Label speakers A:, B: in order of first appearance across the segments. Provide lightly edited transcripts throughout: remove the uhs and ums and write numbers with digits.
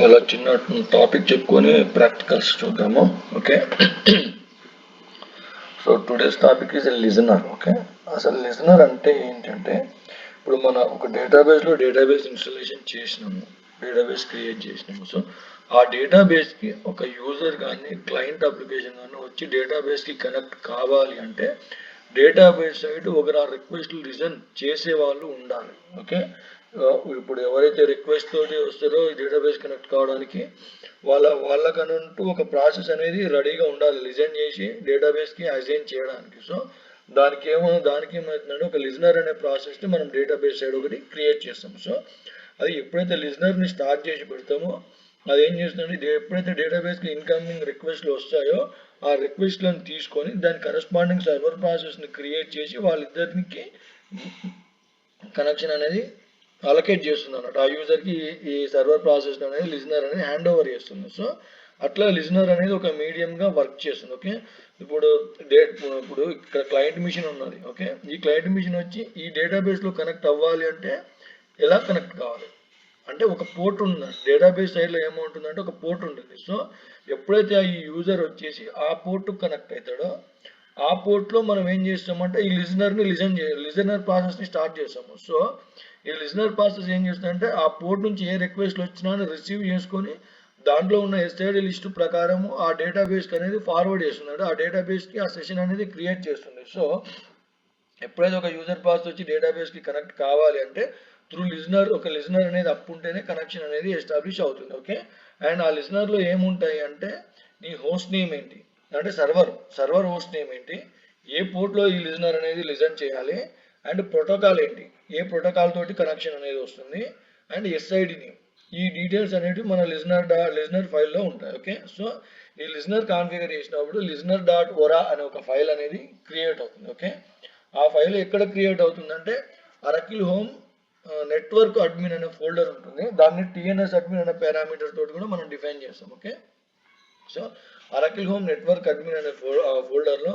A: ఇలా చిన్న టాపిక్ చెప్పుకొని ప్రాక్టికల్స్ చూద్దాము. Okay, so today's topic is listener. Okay, అసలు లిజనర్ అంటే ఏంటంటే, ఇప్పుడు మన ఒక డేటాబేస్లో డేటాబేస్ ఇన్స్టాలేషన్ చేసినాము, డేటాబేస్ క్రియేట్ చేసినాము. సో ఆ డేటాబేస్కి ఒక యూజర్ కానీ క్లయింట్ అప్లికేషన్ కానీ వచ్చి డేటాబేస్కి కనెక్ట్ కావాలి అంటే డేటాబేస్ సైడ్ ఒకరు ఆ రిక్వెస్ట్లు లిజన్ చేసే వాళ్ళు ఉండాలి. ఓకే, ఇప్పుడు ఎవరైతే రిక్వెస్ట్ తోటి వస్తారో డేటాబేస్ కనెక్ట్ కావడానికి వాళ్ళకనంటూ ఒక ప్రాసెస్ అనేది రెడీగా ఉండాలి, లిజన్ చేసి డేటాబేస్కి అసైన్ చేయడానికి. సో దానికి ఏమవుతుందంటే ఒక లిజనర్ అనే ప్రాసెస్ని మనం డేటాబేస్ సైడ్ ఒకటి క్రియేట్ చేస్తాం. సో అది ఎప్పుడైతే లిజనర్ని స్టార్ట్ చేసి పెడతామో అది ఏం చేస్తుందంటే ఎప్పుడైతే డేటాబేస్కి ఇన్కమింగ్ రిక్వెస్ట్లు వస్తాయో ఆ రిక్వెస్ట్లను తీసుకొని దాని కరెస్పాండింగ్ సర్వర్ ప్రాసెస్ని క్రియేట్ చేసి వాళ్ళిద్దరికి కనెక్షన్ అనేది అలొకేట్ చేస్తుంది అన్నట్టు. ఆ యూజర్కి ఈ సర్వర్ ప్రాసెస్ అనేది లిజనర్ అనేది హ్యాండ్ ఓవర్ చేస్తుంది. సో అట్లా లిజనర్ అనేది ఒక మీడియంగా వర్క్ చేస్తుంది. ఓకే, ఇప్పుడు ఇక్కడ క్లయింట్ మిషన్ ఉన్నది. ఓకే, ఈ క్లయింట్ మిషన్ వచ్చి ఈ డేటాబేస్లో కనెక్ట్ అవ్వాలి అంటే ఎలా కనెక్ట్ కావాలి అంటే ఒక పోర్ట్ ఉంది డేటాబేస్ సైడ్లో. ఏమవుతుందంటే ఒక పోర్ట్ ఉంటుంది. సో ఎప్పుడైతే ఈ యూజర్ వచ్చేసి ఆ పోర్ట్ కనెక్ట్ అవుతాడో ఆ పోర్ట్లో మనం ఏం చేస్తామంటే ఈ లిజనర్ ప్రాసెస్ని స్టార్ట్ చేస్తాము. సో ఈ లిజనర్ ప్రాసెస్ ఏం చేస్తుందంటే ఆ పోర్ట్ నుంచి ఏ రిక్వెస్ట్లు వచ్చినా రిసీవ్ చేసుకొని దాంట్లో ఉన్న ఎస్ఐడి లిస్టు ప్రకారము ఆ డేటాబేస్కి అనేది ఫార్వర్డ్ చేస్తుంది. అంటే ఆ డేటాబేస్కి ఆ సెషన్ అనేది క్రియేట్ చేస్తుంది. సో ఎప్పుడైతే ఒక యూజర్ ప్రాసెస్ వచ్చి డేటాబేస్కి కనెక్ట్ కావాలి అంటే త్రూ లిజనర్ అనేది అప్ ఉంటేనే కనెక్షన్ అనేది ఎస్టాబ్లిష్ అవుతుంది. ఓకే, అండ్ ఆ లిజనర్లో ఏముంటాయి అంటే నీ హోస్ట్ నేమ్ ఏంటి అంటే సర్వర్ హోస్ట్ నేమ్ ఏంటి, ఏ పోర్ట్లో ఈ లిజనర్ అనేది లిజన్ చేయాలి, అండ్ ప్రోటోకాల్ ఏంటి, ఏ ప్రోటోకాల్ తోటి కనెక్షన్ అనేది వస్తుంది, అండ్ ఎస్ఐడి నేమ్, ఈ డీటెయిల్స్ అనేవి మన లిజనర్ ఫైల్లో ఉంటాయి. ఓకే, సో ఈ లిజనర్ కాన్ఫిగర్ చేసినప్పుడు listener.ora అనే ఒక ఫైల్ అనేది క్రియేట్ అవుతుంది. ఓకే, ఆ ఫైల్ ఎక్కడ క్రియేట్ అవుతుందంటే అరకిల్ హోమ్ నెట్వర్క్ అడ్మిన్ అనే ఫోల్డర్ ఉంటుంది. దాన్ని టిఎన్ఎస్ అడ్మిన్ అనే పారామీటర్ తోటి కూడా మనం డిఫైన్ చేస్తాం. Okay, so Oracle home network admin అనే ఫోల్డర్లో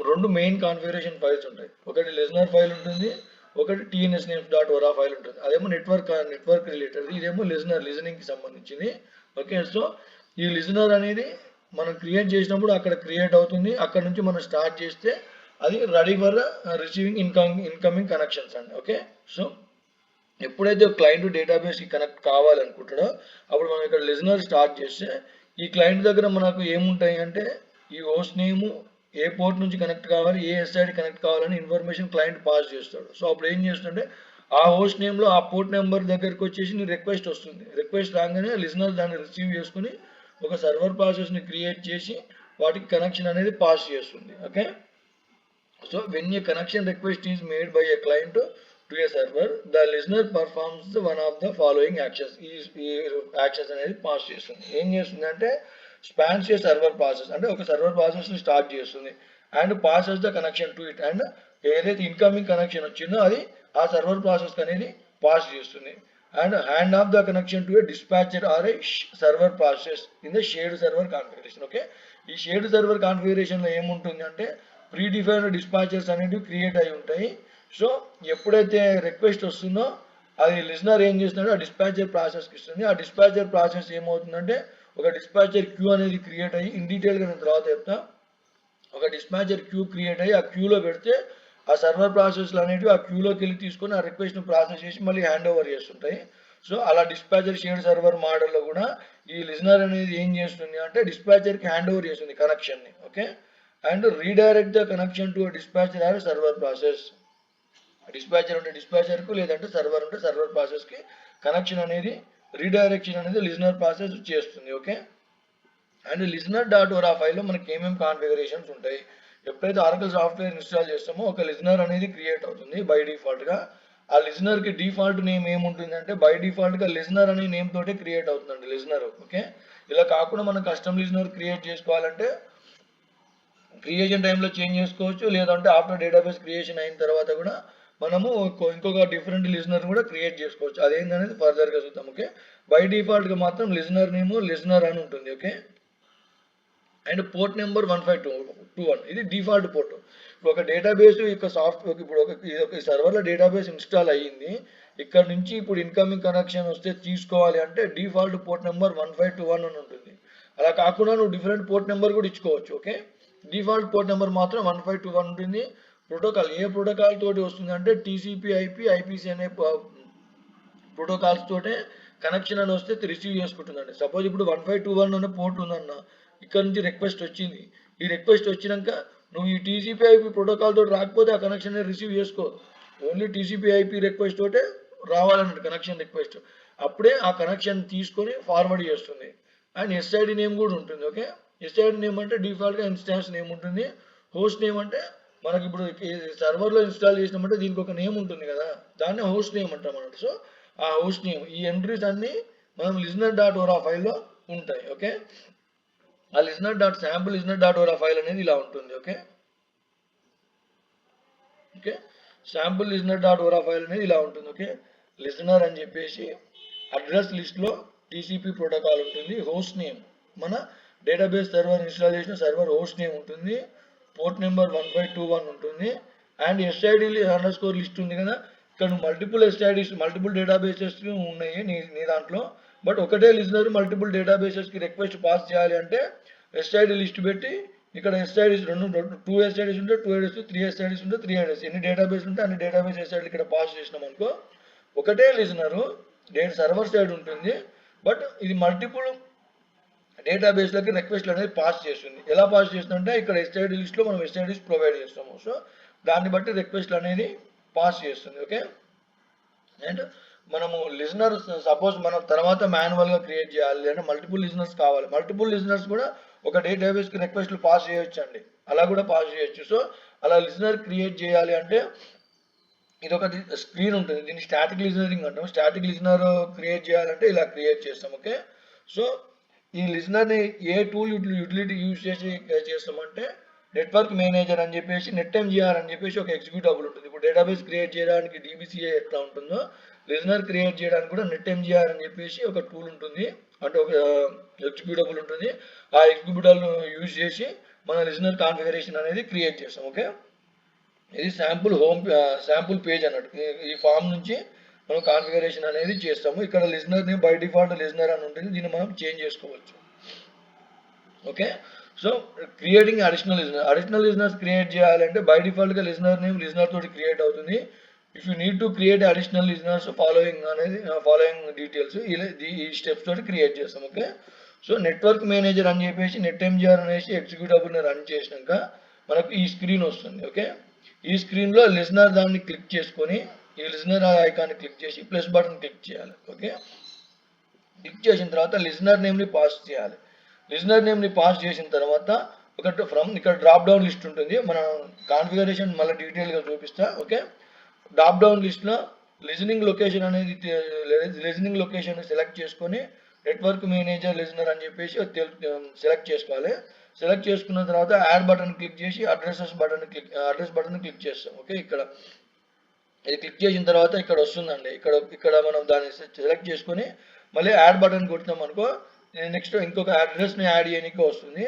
A: రెండు మెయిన్ కాన్ఫిగరేషన్ ఫైల్స్ ఉంటాయి. ఒకటి లిజనర్ ఫైల్ ఉంటుంది, ఒకటి టిఎన్ఎస్ నేమ్స్ డాట్ ఓరా ఫైల్ ఉంటుంది. అదేమో నెట్వర్క్ రిలేటెడ్, ఇదేమో లిజనింగ్కి సంబంధించింది. ఓకే, సో ఈ లిజనర్ అనేది మనం క్రియేట్ చేసినప్పుడు అక్కడ క్రియేట్ అవుతుంది. అక్కడ నుంచి మనం స్టార్ట్ చేస్తే అది ready for receiving incoming connections అండి. ఓకే, సో ఎప్పుడైతే క్లయింట్ డేటాబేస్కి కనెక్ట్ కావాలనుకుంటాడో అప్పుడు మనం ఇక్కడ లిజనర్ స్టార్ట్ చేస్తే ఈ క్లయింట్ దగ్గర మనకు ఏముంటాయి అంటే ఈ హోస్ట్ నేము, ఏ పోర్ట్ నుంచి కనెక్ట్ కావాలి, ఏ ఎస్ఐడి కనెక్ట్ కావాలని ఇన్ఫర్మేషన్ క్లయింట్ పాస్ చేస్తాడు. సో అప్పుడు ఏం చేస్తుంటే ఆ హోస్ట్ నేమ్లో ఆ పోర్ట్ నెంబర్ దగ్గరికి వచ్చేసి నీ రిక్వెస్ట్ వస్తుంది. రిక్వెస్ట్ రాగానే లిజనర్ దాన్ని రిసీవ్ చేసుకుని ఒక సర్వర్ ప్రాసెస్ని క్రియేట్ చేసి వాటికి కనెక్షన్ అనేది పాస్ చేస్తుంది. Okay, so when a connection request is made by a client to a server, the listener performs one of the following actions. ఈ యాక్షన్స్ అనేది పాస్ చేస్తుంది. ఏం చేస్తుంది అంటే స్పాన్స్ ఏ సర్వర్ ప్రాసెస్ అంటే ఒక సర్వర్ ప్రాసెస్ని స్టార్ట్ చేస్తుంది and passes the connection to it, and ఏదైతే ఇన్కమింగ్ కనెక్షన్ వచ్చిందో అది ఆ సర్వర్ ప్రాసెస్కి అనేది పాస్ చేస్తుంది. And hand off the connection to a dispatcher or a server process in the shared server configuration. Okay, ఈ షేర్డ్ సర్వర్ కాన్ఫిగరేషన్లో ఏముంటుంది అంటే ప్రీ డిఫైన్డ్ డిస్పాచర్స్ అనేవి క్రియేట్ అయి ఉంటాయి. సో ఎప్పుడైతే రిక్వెస్ట్ వస్తుందో అది లిజనర్ ఏం చేస్తున్నాడో ఆ డిస్పాచర్ ప్రాసెస్కి ఇస్తుంది. ఆ డిస్పాచర్ ప్రాసెస్ ఏమవుతుందంటే ఒక డిస్పాచర్ క్యూ అనేది క్రియేట్ అయ్యి, ఇన్ డీటెయిల్గా నేను తర్వాత చెప్తా, ఒక డిస్పాచర్ క్యూ క్రియేట్ అయ్యి ఆ క్యూలో పెడితే ఆ సర్వర్ ప్రాసెస్లు అనేవి ఆ క్యూలోకి వెళ్ళి తీసుకొని ఆ రిక్వెస్ట్ను ప్రాసెస్ చేసి మళ్ళీ హ్యాండ్ ఓవర్ చేస్తుంటాయి. సో అలా డిస్పాచర్ షేర్డ్ సర్వర్ మోడల్లో కూడా ఈ లిజనర్ అనేది ఏం చేస్తుంది అంటే డిస్పాచర్కి హ్యాండ్ ఓవర్ చేస్తుంది కనెక్షన్ని. Okay, and redirect the connection to dispatcher or server process. Dispatcher ఉంటే డిస్పాచర్కు, లేదంటే సర్వర్ ఉంటే సర్వర్ ప్రాసెస్కి కనెక్షన్ అనేది రీడైరెక్షన్ అనేది లిజనర్ ప్రాసెస్ చేస్తుంది. Okay, and listener dot ora ఫైల్లో మనకి ఏమేమి కాన్ఫిగరేషన్స్ ఉంటాయి. ఎప్పుడైతే ఆరకల్ సాఫ్ట్వేర్ ఇన్స్టాల్ చేస్తామో ఒక లిజనర్ అనేది క్రియేట్ అవుతుంది బై డిఫాల్ట్గా. ఆ లిజనర్కి డిఫాల్ట్ నేమ్ ఏముంటుంది అంటే బై డిఫాల్ట్గా లిజనర్ అనే నేమ్ తోటే క్రియేట్ అవుతుందండి లిజనర్. ఓకే, ఇలా కాకుండా మనం కస్టమ్ లిజనర్ క్రియేట్ చేసుకోవాలంటే క్రియేషన్ టైంలో చేంజ్ చేసుకోవచ్చు, లేదంటే ఆఫ్టర్ డేటాబేస్ క్రియేషన్ అయిన తర్వాత కూడా మనము ఇంకొక డిఫరెంట్ లిజనర్ కూడా క్రియేట్ చేసుకోవచ్చు. అదేంటనేది ఫర్దర్గా చూద్దాం. ఓకే, బై డిఫాల్ట్గా మాత్రం లిజనర్ నేమ్ లిజనర్ అని ఉంటుంది. ఓకే, అండ్ పోర్ట్ నెంబర్ 1521 ఇది డిఫాల్ట్ పోర్ట్. ఇప్పుడు ఒక డేటాబేస్ యొక్క ఇప్పుడు ఒక సర్వర్లో డేటాబేస్ ఇన్స్టాల్ అయ్యింది. ఇక్కడ నుంచి ఇప్పుడు ఇన్కమింగ్ కనెక్షన్ వస్తే తీసుకోవాలి అంటే డిఫాల్ట్ పోర్ట్ నెంబర్ 1521 అని ఉంటుంది. అలా కాకుండా నువ్వు డిఫరెంట్ పోర్ట్ నెంబర్ కూడా ఇచ్చుకోవచ్చు. ఓకే, డిఫాల్ట్ పోర్ట్ నెంబర్ మాత్రం 1521 ఉంటుంది. ప్రోటోకాల్ ఏ ప్రోటోకాల్ తోటి వస్తుంది అంటే టీసీపీ ఐపీ ఐపీసీ అనే ప్రోటోకాల్స్ తోటే కనెక్షన్ అని వస్తే రిసీవ్ చేసుకుంటుందండి. సపోజ్ ఇప్పుడు 1521 అనే పోర్ట్ ఉందన్న, ఇక్కడ నుంచి రిక్వెస్ట్ వచ్చింది. ఈ రిక్వెస్ట్ వచ్చినాక నువ్వు ఈ టీసీపీ ఐపీ ప్రోటోకాల్ తోటి రాకపోతే ఆ కనెక్షన్ రిసీవ్ చేసుకో. ఓన్లీ టీసీపీ ఐపీ రిక్వెస్ట్ తోటే రావాలన్నట్టు కనెక్షన్ రిక్వెస్ట్. అప్పుడే ఆ కనెక్షన్ తీసుకొని ఫార్వర్డ్ చేస్తుంది. అండ్ ఎస్ఐడి నేమ్ కూడా ఉంటుంది. ఓకే, ఎస్ఐడి నేమ్ అంటే డిఫాల్ట్గా ఇన్స్టాన్స్ నేమ్ ఉంటుంది. హోస్ట్ నేమ్ అంటే మనకి ఇప్పుడు సర్వర్లో ఇన్స్టాల్ చేసినామంటే దీనికి ఒక నేమ్ ఉంటుంది కదా, దాన్ని హోస్ట్ నేమ్ అంటాం అన్నట్టు. సో ఆ హోస్ట్ నేమ్, ఈ ఎంట్రీస్ అన్ని మనం listener.ora ఫైల్లో ఉంటాయి. ఓకే, ఆ sample.listener.ora ఫైల్ అనేది ఇలా ఉంటుంది. ఓకే ఓకే sample.listener.ora ఫైల్ అనేది ఇలా ఉంటుంది. ఓకే, లిజనర్ అని చెప్పేసి అడ్రస్ లిస్ట్లో టీసీపీ ప్రోటోకాల్ ఉంటుంది. హోస్ట్ నేమ్ మన డేటాబేస్ సర్వర్ ఇన్స్టాల్ చేసిన సర్వర్ హోస్ట్ నేమ్ ఉంటుంది. పోర్ట్ నెంబర్ 1521 ఉంటుంది. అండ్ ఎస్ఐడి అండర్స్కోర్ లిస్ట్ ఉంది కదా, ఇక్కడ మల్టిపుల్ ఎస్ఐడిస్ మల్టిపుల్ డేటాబేసెస్ ఉన్నాయి నీ దాంట్లో. బట్ ఒకటే లిజనర్ మల్టిపుల్ డేటాబేసెస్కి రిక్వెస్ట్ పాస్ చేయాలి అంటే ఎస్ఐడి లిస్ట్ పెట్టి ఇక్కడ ఎస్ఐడిస్ 2 ఎస్ఐడిస్ ఉంటే 2 ఐడీస్, 3 ఎస్ఐడిస్ ఉంటే 3 ఐడీస్, ఎన్ని డేటాబేస్ ఉంటే అన్ని డేటాబేస్ ఎస్ఐడి ఇక్కడ పాస్ చేసినాం అనుకో, ఒకటే లిజనరు సర్వర్ సైడ్ ఉంటుంది. బట్ ఇది మల్టిపుల్ డేటాబేస్లకి రిక్వెస్ట్లు అనేది పాస్ చేస్తుంది. ఎలా పాస్ చేస్తుందంటే ఇక్కడ ఎస్ఐడి లిస్ట్లో మనం ఎస్ఐడిస్ ప్రొవైడ్ చేస్తాము. సో దాన్ని బట్టి రిక్వెస్ట్లు అనేది పాస్ చేస్తుంది. ఓకే, అండ్ మనము లిజనర్ సపోజ్ మనం తర్వాత మాన్యువల్గా క్రియేట్ చేయాలి అంటే మల్టిపుల్ లిజనర్స్ కావాలి. మల్టిపుల్ లిజనర్స్ కూడా ఒక డేటాబేస్కి రిక్వెస్ట్లు పాస్ చేయొచ్చు అండి, అలా కూడా పాస్ చేయొచ్చు. సో అలా లిజనర్ క్రియేట్ చేయాలి అంటే ఇది ఒకటి స్క్రీన్ ఉంటుంది, దీన్ని స్టాటిక్ లిజనరింగ్ అంటాం. స్టాటిక్ లిజనర్ క్రియేట్ చేయాలంటే ఇలా క్రియేట్ చేస్తాం. ఓకే, సో ఈ లిజనర్ని ఏ టూల్ యూటిలిటీ యూజ్ చేసి చేస్తామంటే నెట్వర్క్ మేనేజర్ అని చెప్పేసి NetMGR అని చెప్పేసి ఒక ఎగ్జిక్యూటబుల్ ఉంటుంది. ఇప్పుడు డేటాబేస్ క్రియేట్ చేయడానికి DBCA ఎట్లా ఉంటుందో లిజనర్ క్రియేట్ చేయడానికి కూడా NetMGR అని చెప్పేసి ఒక టూల్ ఉంటుంది, అంటే ఒక ఎగ్జిక్యూటబుల్ ఉంటుంది. ఆ ఎగ్జిక్యూటబుల్ యూజ్ చేసి మన లిజనర్ కాన్ఫిగరేషన్ అనేది క్రియేట్ చేస్తాం. ఓకే, ఇది శాంపుల్ పేజ్ అన్నట్టు. ఈ ఫామ్ నుంచి మనం కాన్ఫిగరేషన్ అనేది చేస్తాము. ఇక్కడ listener name by default listener అని ఉంటుంది, దీన్ని మనం చేంజ్ చేసుకోవచ్చు. Okay, so creating additional listeners create చేయాలంటే బై డిఫాల్ట్గా లిజనర్ నేమ్ లిజనర్ తోటి క్రియేట్ అవుతుంది. If you need to create additional listeners following details ఈ స్టెప్స్ తోటి క్రియేట్ చేస్తాం. ఓకే, సో నెట్వర్క్ మేనేజర్ అని చెప్పేసి NetMGR అనేసి ఎగ్జిక్యూటబుల్ని రన్ చేసినాక మనకు ఈ స్క్రీన్ వస్తుంది. ఓకే, ఈ స్క్రీన్లో లిజనర్ దాన్ని క్లిక్ చేసుకొని ఈ లిజనర్ ఐకాన్ని క్లిక్ చేసి ప్లస్ బటన్ క్లిక్ చేయాలి. ఓకే, క్లిక్ చేసిన తర్వాత లిజనర్ నేమ్ని పాస్ చేయాలి. లిజనర్ నేమ్ని పాస్ చేసిన తర్వాత ఇక్కడ డ్రాప్ డౌన్ లిస్ట్ ఉంటుంది, మన కాన్ఫిగరేషన్ మళ్ళీ డీటెయిల్గా చూపిస్తా. ఓకే, డ్రాప్ డౌన్ లిస్ట్లో లిజనింగ్ లొకేషన్ అనేది లిజనింగ్ లొకేషన్ సెలెక్ట్ చేసుకొని నెట్వర్క్ మేనేజర్ లిజనర్ అని చెప్పేసి సెలెక్ట్ చేసుకోవాలి. సెలెక్ట్ చేసుకున్న తర్వాత యాడ్ బటన్ క్లిక్ చేసి అడ్రస్ బటన్ క్లిక్ చేస్తాం. ఓకే, ఇక్కడ ఇది క్లిక్ చేసిన తర్వాత ఇక్కడ వస్తుందండి, ఇక్కడ మనం దాన్ని సెలెక్ట్ చేసుకొని మళ్ళీ యాడ్ బటన్ కొట్టినాం అనుకో, నెక్స్ట్ ఇంకొక అడ్రస్ని యాడ్ చేయడానికి వస్తుంది.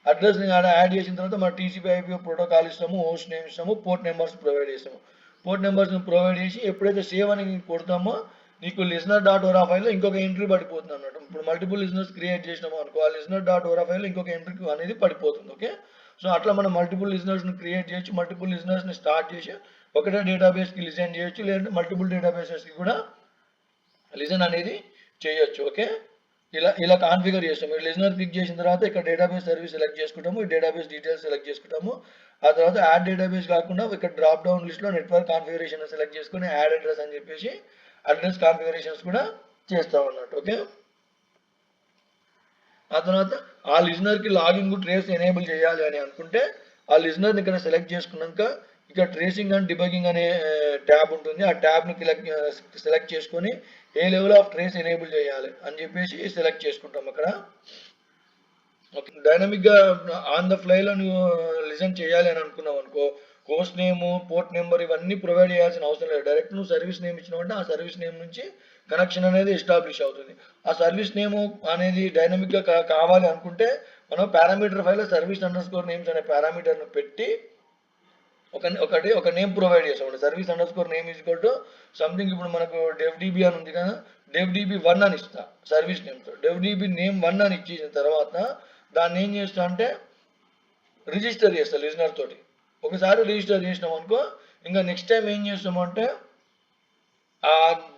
A: అడ్రస్ని యాడ్ చేసిన తర్వాత మన TCP/IP ప్రోటోకాల్ ఇస్తాము, హోస్ట్ నేమ్ ఇస్తాము, పోర్ట్ నెంబర్స్ ప్రొవైడ్ చేస్తాము. పోర్ట్ నెంబర్స్ని ప్రొవైడ్ చేసి ఎప్పుడైతే సేవ్ అని కొడతామో నీకు listener.ora ఫైల్లో ఇంకొక ఎంట్రీ పడిపోతుంది అన్నట్టు. ఇప్పుడు మల్టిపుల్ లిజనర్స్ క్రియేట్ చేసినాము అనుకో, ఆ listener.ora ఫైల్లో ఇంకొక ఎంట్రీ అనేది పడిపోతుంది. ఓకే, సో అట్లా మనం మల్టిపుల్ లిజనర్స్ని క్రియేట్ చేయొచ్చు, మల్టిపుల్ లిజనర్స్ని స్టార్ట్ చేసి ఒకటే డేటాబేస్కి లిజన్ చేయొచ్చు, లేదంటే మల్టిపుల్ డేటాబేసెస్కి కూడా లిజన్ అనేది చేయొచ్చు. ఓకే, ఇలా కాన్ఫిగర్ చేస్తాము. లిజనర్ క్లిక్ చేసిన తర్వాత ఇక్కడ డేటాబేస్ సర్వీస్ సెలెక్ట్ చేసుకుంటాము, ఈ డేటాబేస్ డీటెయిల్స్ సెలెక్ట్ చేసుకుంటాము. ఆ తర్వాత యాడ్ డేటాబేస్ కాకుండా ఇక్కడ డ్రాప్ డౌన్ లిస్ట్లో నెట్వర్క్ కాన్ఫిగరేషన్ సెలెక్ట్ చేసుకుని యాడ్ అడ్రస్ అని చెప్పేసి అడ్రస్ కాన్ఫిగరేషన్స్ కూడా చేస్తాం అన్నట్టు. ఓకే, ఆ తర్వాత ఆ లిజనర్కి లాగిన్ ట్రేస్ ఎనేబుల్ చేయాలి అని అనుకుంటే ఆ లిజనర్ని ఇక్కడ సెలెక్ట్ చేసుకున్నాక ఇక్కడ ట్రేసింగ్ అండ్ డిబగింగ్ అనే ట్యాబ్ ఉంటుంది, ఆ ట్యాబ్ని సెలెక్ట్ చేసుకొని ఏ లెవెల్ ఆఫ్ ట్రేస్ ఎనేబుల్ చేయాలి అని చెప్పేసి సెలెక్ట్ చేసుకుంటాం అక్కడ. ఓకే, డైనమిక్గా ఆన్ ద ఫ్లైలో నువ్వు లిజన్ చేయాలి అని అనుకున్నావు అనుకో, హోస్ట్ నేమ్, పోర్ట్ నెంబర్ ఇవన్నీ ప్రొవైడ్ చేయాల్సిన అవసరం లేదు. డైరెక్ట్ నువ్వు సర్వీస్ నేమ్ ఇచ్చినావంటే ఆ సర్వీస్ నేమ్ నుంచి కనెక్షన్ అనేది ఎస్టాబ్లిష్ అవుతుంది. ఆ సర్వీస్ నేమ్ అనేది డైనమిక్గా కావాలి అనుకుంటే మనం పారామీటర్ ఫైల్లో service_names అనే పారామీటర్ను పెట్టి ఒక నేమ్ ప్రొవైడ్ చేస్తాం. Service under score name is equal to something. ఇప్పుడు మనకు DevDB అని ఉంది కదా, DevDB1 అని ఇస్తా సర్వీస్ నేమ్తో. DevDB నేమ్ 1 అని ఇచ్చిన తర్వాత దాన్ని ఏం చేస్తా అంటే రిజిస్టర్ చేస్తా లిజనర్ తోటి. ఒకసారి రిజిస్టర్ చేసినాం అనుకో, ఇంకా నెక్స్ట్ టైం ఏం చేస్తామంటే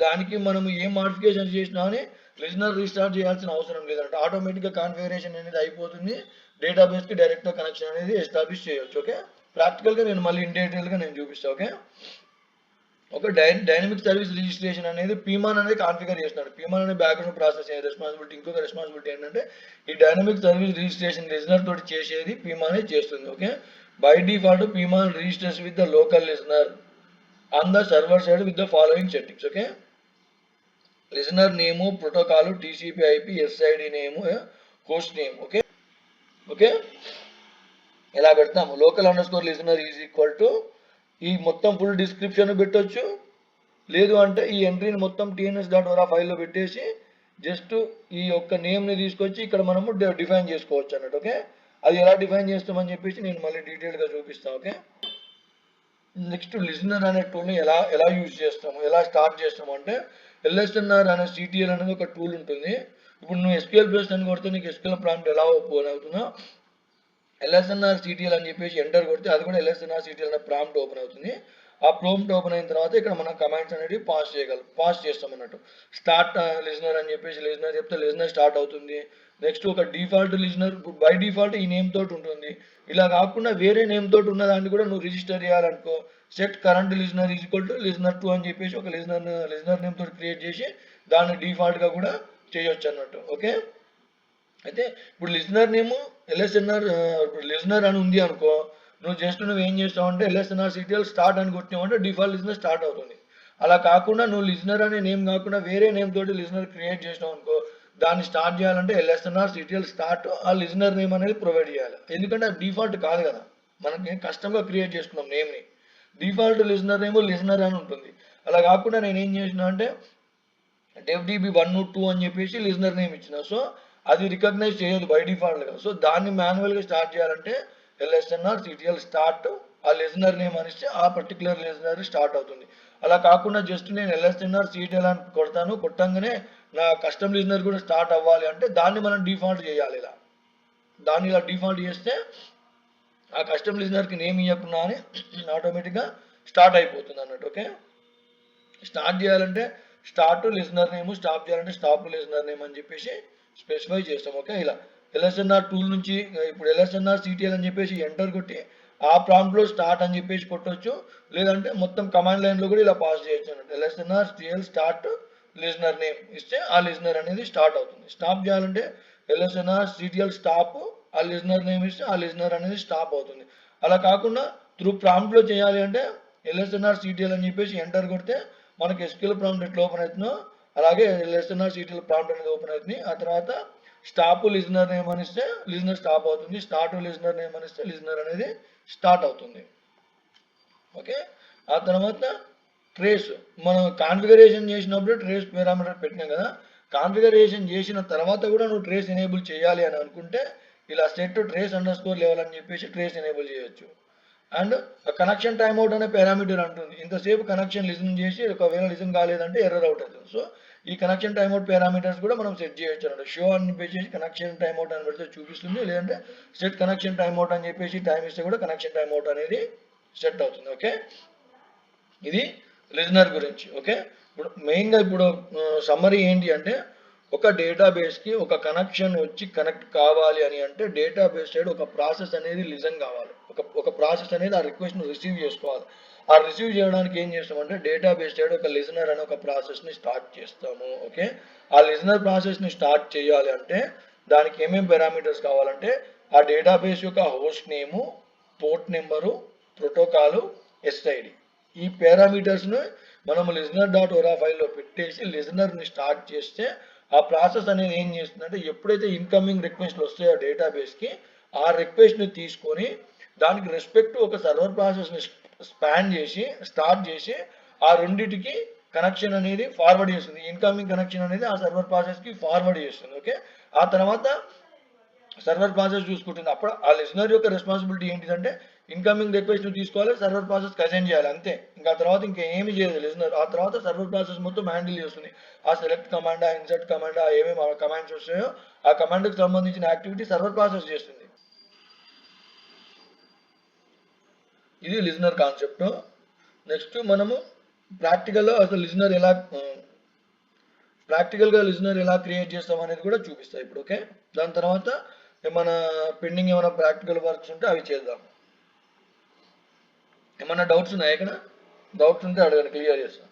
A: దానికి మనం ఏం మాడిఫికేషన్ చేసినా అని లిజనర్ రీస్టార్ట్ చేయాల్సిన అవసరం లేదంటే ఆటోమేటిక్గా కాన్ఫిగరేషన్ అనేది అయిపోతుంది. డేటాబేస్కి డైరెక్ట్గా కనెక్షన్ అనేది ఎస్టాబ్లిష్ చేయొచ్చు. ఓకే, ప్రాక్టికల్గా నేను మళ్ళీ ఇన్ డీటెయిల్గా నేను చూపిస్తాను. ఓకే, ఒక డైనమిక్ సర్వీస్ రిజిస్ట్రేషన్ అనేది పీమాన్ అనేది కాన్ఫిగర్ చేస్తున్నాడు. పీమాన్ అనే బ్యాక్గ్రౌండ్ ప్రాసెస్ రెస్పాన్సిబిలిటీ. ఇంకొక రెస్పాన్సిబిలిటీ ఏంటంటే ఈ డైనమిక్ సర్వీస్ రిజిస్ట్రేషన్ లిజనర్ తోటి చేసేది పీమానే చేస్తుంది. Okay, by default PMON registers with the local listener on the server side with the following settings. Okay, listener name, protocol, TCP IP, SID name, host name. Okay okay ఎలా పెడతాము, local underscore listener is equal to ఈ మొత్తం full description పెట్టొచ్చు. లేదు అంటే ఈ ఎంట్రీని మొత్తం tns.ora ఫైల్లో పెట్టేసి జస్ట్ ఈ యొక్క నేమ్ని తీసుకొచ్చి ఇక్కడ మనము డిఫైన్ చేసుకోవచ్చు అన్నట్టు. ఓకే, అది ఎలా డిఫైన్ చేస్తామని చెప్పేసి నేను మళ్ళీ డీటెయిల్గా చూపిస్తాను. ఓకే, నెక్స్ట్ లిజనర్ అనే టూల్ని ఎలా యూజ్ చేస్తాము, ఎలా స్టార్ట్ చేస్తాము అంటే LSNR అనే CTL అనేది ఒక టూల్ ఉంటుంది. ఇప్పుడు నువ్వు SQL బేస్డ్ అని కొడితే నీకు SQL ప్రాంప్ట్ ఎలా ఓపెన్ అవుతుందో LSNR CTL అని చెప్పేసి ఎంటర్ కొడితే అది కూడా LSNR CTL అనే ప్రాంప్ట్ ఓపెన్ అవుతుంది. ఆ ప్రాంప్ట్ ఓపెన్ అయిన తర్వాత ఇక్కడ మనం కమాండ్స్ అనేవి పాస్ చేస్తాం అన్నట్టు. స్టార్ట్ లిజనర్ అని చెప్పేసి లిజనర్ చెప్తే లిజనర్ స్టార్ట్ అవుతుంది. నెక్స్ట్ ఒక డిఫాల్ట్ లిజనర్ బై డిఫాల్ట్ ఈ నేమ్ తోటి ఉంటుంది. ఇలా కాకుండా వేరే నేమ్ తోటి ఉన్న దాన్ని కూడా నువ్వు రిజిస్టర్ చేయాలనుకో, set current listener is equal to listener two అని చెప్పేసి ఒక లిజనర్ నేమ్ తోటి క్రియేట్ చేసి దాన్ని డిఫాల్ట్గా కూడా చేయొచ్చు అన్నట్టు. ఓకే, అయితే ఇప్పుడు లిజనర్ నేము లిజనర్ అని ఉంది అనుకో, నువ్వు ఏం చేస్తావు అంటే LSNR CTL స్టార్ట్ అని కొట్టినావంటే డిఫాల్ట్ లిజనర్ స్టార్ట్ అవుతుంది. అలా కాకుండా నువ్వు లిజనర్ అనే నేమ్ కాకుండా వేరే నేమ్ తోటి లిజనర్ క్రియేట్ చేసినావు అనుకో, దాన్ని స్టార్ట్ చేయాలంటే LSNR CTL స్టార్ట్ ఆ లిజనర్ నేమ్ అనేది ప్రొవైడ్ చేయాలి. ఎందుకంటే అది డిఫాల్ట్ కాదు కదా, మనకి కస్టమ్గా క్రియేట్ చేసుకున్నాం నేమ్ని. డిఫాల్ట్ లిజనర్ నేమ్ లిజనర్ అని ఉంటుంది. అలా కాకుండా నేను ఏం చేసిన అంటే DevDB1 2 అని చెప్పేసి లిజనర్ నేమ్ ఇచ్చిన. సో అది రికగ్నైజ్ చేయదు బై డిఫాల్ట్గా. సో దాన్ని మాన్యువల్గా స్టార్ట్ చేయాలంటే LSNR CTL స్టార్ట్ ఆ లిజనర్ నేమ్ అనిస్తే ఆ పర్టికులర్ లిజనర్ స్టార్ట్ అవుతుంది. అలా కాకుండా జస్ట్ నేను LSNR CTL అని కొడతాను, కొట్టంగానే నా కస్టమ్ లిజనర్ కూడా స్టార్ట్ అవ్వాలి అంటే దాన్ని మనం డిఫాల్ట్ చేయాలి. దాన్ని ఇలా డిఫాల్ట్ చేస్తే ఆ కస్టమ్ లిజనర్కి నేమ్ ఇవ్వకుండా అని ఆటోమేటిక్గా స్టార్ట్ అయిపోతుంది అన్నట్టు. ఓకే, స్టార్ట్ చేయాలంటే స్టార్ట్ లిజనర్ నేమ్, స్టాప్ చేయాలంటే స్టాప్ లిజనర్ నేమ్ అని చెప్పేసి స్పెసిఫై చేస్తాం. ఓకే, ఇలా LSNR టూల్ నుంచి ఇప్పుడు LSNR CTL అని చెప్పేసి ఎంటర్ కొట్టి ఆ ప్రాంప్ట్లో స్టార్ట్ అని చెప్పేసి కొట్టవచ్చు. లేదంటే మొత్తం కమాండ్ లైన్లో కూడా ఇలా పాస్ చేయొచ్చు అన్నట్టు. LSNR CTL start listener name ఇస్తే ఆ లిజనర్ అనేది స్టార్ట్ అవుతుంది. స్టాప్ చేయాలంటే LSNR CTL స్టాప్ ఆ లిజనర్ నేమ్ ఇస్తే ఆ లిజనర్ అనేది స్టాప్ అవుతుంది. అలా కాకుండా త్రూ ప్రాంప్ట్లో చేయాలి అంటే LSNR CTL అని చెప్పేసి ఎంటర్ కొడితే మనకి SQL ప్రాంప్ట్ ఎట్లా ఓపెన్ అవుతుందో అలాగే LSNR CTL ప్రాంప్ట్ అనేది ఓపెన్ అవుతుంది. ఆ తర్వాత స్టాప్ లిజనర్ నేమ్ అనిస్తే లిజనర్ స్టాప్ అవుతుంది. స్టార్ట్ లిజనర్ నేమ్ అనిస్తే లిజనర్ అనేది స్టార్ట్ అవుతుంది. ఓకే, ఆ తర్వాత ట్రేస్ మనం కాన్ఫిగరేషన్ చేసినప్పుడు ట్రేస్ పారామీటర్ పెట్టినాం కదా, కాన్ఫిగరేషన్ చేసిన తర్వాత కూడా నువ్వు ట్రేస్ ఎనేబుల్ చేయాలి అని అనుకుంటే ఇలా set trace under score level అని చెప్పేసి ట్రేస్ ఎనేబుల్ చేయొచ్చు. అండ్ కనెక్షన్ టైమ్ అవుట్ అనే పారామీటర్ అంటుంది. ఇంతసేపు కనెక్షన్ లిజన్ చేసి ఒకవేళ లిజన్ కాలేదంటే ఎర్రర్ అవుట్ అవుతుంది. సో ఈ కనెక్షన్ టైమ్ అవుట్ పారామీటర్స్ కూడా మనం సెట్ చేయొచ్చు అన్నమాట. షో అని చెప్పేసి కనెక్షన్ టైమ్ అవుట్ అని పెడితే చూపిస్తుంది, లేదంటే సెట్ కనెక్షన్ టైమ్ అవుట్ అని చెప్పేసి టైం ఇస్తే కూడా కనెక్షన్ టైమ్ అవుట్ అనేది సెట్ అవుతుంది. ఓకే, ఇది లిజనర్ గురించి. ఓకే, ఇప్పుడు మెయిన్గా ఇప్పుడు సమ్మరీ ఏంటి అంటే ఒక డేటాబేస్కి ఒక కనెక్షన్ వచ్చి కనెక్ట్ కావాలి అని అంటే డేటాబేస్ సైడ్ ఒక ప్రాసెస్ అనేది లిజన్ కావాలి. ఒక ప్రాసెస్ అనేది ఆ రిక్వెస్ట్ను రిసీవ్ చేసుకోవాలి. ఆ రిసీవ్ చేయడానికి ఏం చేస్తామంటే డేటాబేస్ సైడ్ ఒక లిజనర్ అనే ఒక ప్రాసెస్ని స్టార్ట్ చేస్తాము. ఓకే, ఆ లిజనర్ ప్రాసెస్ని స్టార్ట్ చేయాలి అంటే దానికి ఏమేమి పారామీటర్స్ కావాలంటే ఆ డేటాబేస్ యొక్క హోస్ట్ నేము, పోర్ట్ నెంబరు, ప్రోటోకాలు, SID ఈ పారామీటర్స్ను మనం listener.ora ఫైల్లో పెట్టేసి లిజనర్ని స్టార్ట్ చేస్తే ఆ ప్రాసెస్ అనేది ఏం చేస్తుందంటే ఎప్పుడైతే ఇన్కమింగ్ రిక్వెస్ట్లు వస్తాయో డేటాబేస్కి ఆ రిక్వెస్ట్ని తీసుకొని దానికి రెస్పెక్ట్ ఒక సర్వర్ ప్రాసెస్ని స్టార్ట్ చేసి ఆ రెండింటికి కనెక్షన్ అనేది ఫార్వర్డ్ చేస్తుంది. ఇన్కమింగ్ కనెక్షన్ అనేది ఆ సర్వర్ ప్రాసెస్కి ఫార్వర్డ్ చేస్తుంది. ఓకే, ఆ తర్వాత సర్వర్ ప్రాసెస్ చూసుకుంటుంది. అప్పుడు ఆ లిజనర్ యొక్క రెస్పాన్సిబిలిటీ ఏంటిదంటే ఇన్కమింగ్ రిక్వెస్ట్ తీసుకోవాలి, సర్వర్ ప్రాసెస్ అసైన్ చేయాలి అంతే. ఇంకా తర్వాత ఇంకా ఏమి చేయదు లిజనర్. ఆ తర్వాత సర్వర్ ప్రాసెస్ మొత్తం హ్యాండిల్ చేస్తుంది. ఆ సెలెక్ట్ కమాండ్, ఆ ఇన్సర్ట్ కమాండ్, ఆ ఏమేమి కమాండ్స్ వస్తాయో ఆ కమాండ్కి సంబంధించిన యాక్టివిటీ సర్వర్ ప్రాసెస్ చేస్తుంది. ఇది లిజనర్ కాన్సెప్ట్. నెక్స్ట్ మనము ప్రాక్టికల్గా అసలు లిజనర్ ఎలా క్రియేట్ చేస్తాం అనేది కూడా చూపిస్తాం ఇప్పుడు. ఓకే, దాని తర్వాత ఏమైనా పెండింగ్ ఏమైనా ప్రాక్టికల్ వర్క్స్ ఉంటే అవి చేద్దాం. ఏమన్నా డౌట్స్ ఉన్నాయా? ఇక్కడ డౌట్స్ ఉంటే అడగండి, క్లియర్ చేస్తాను.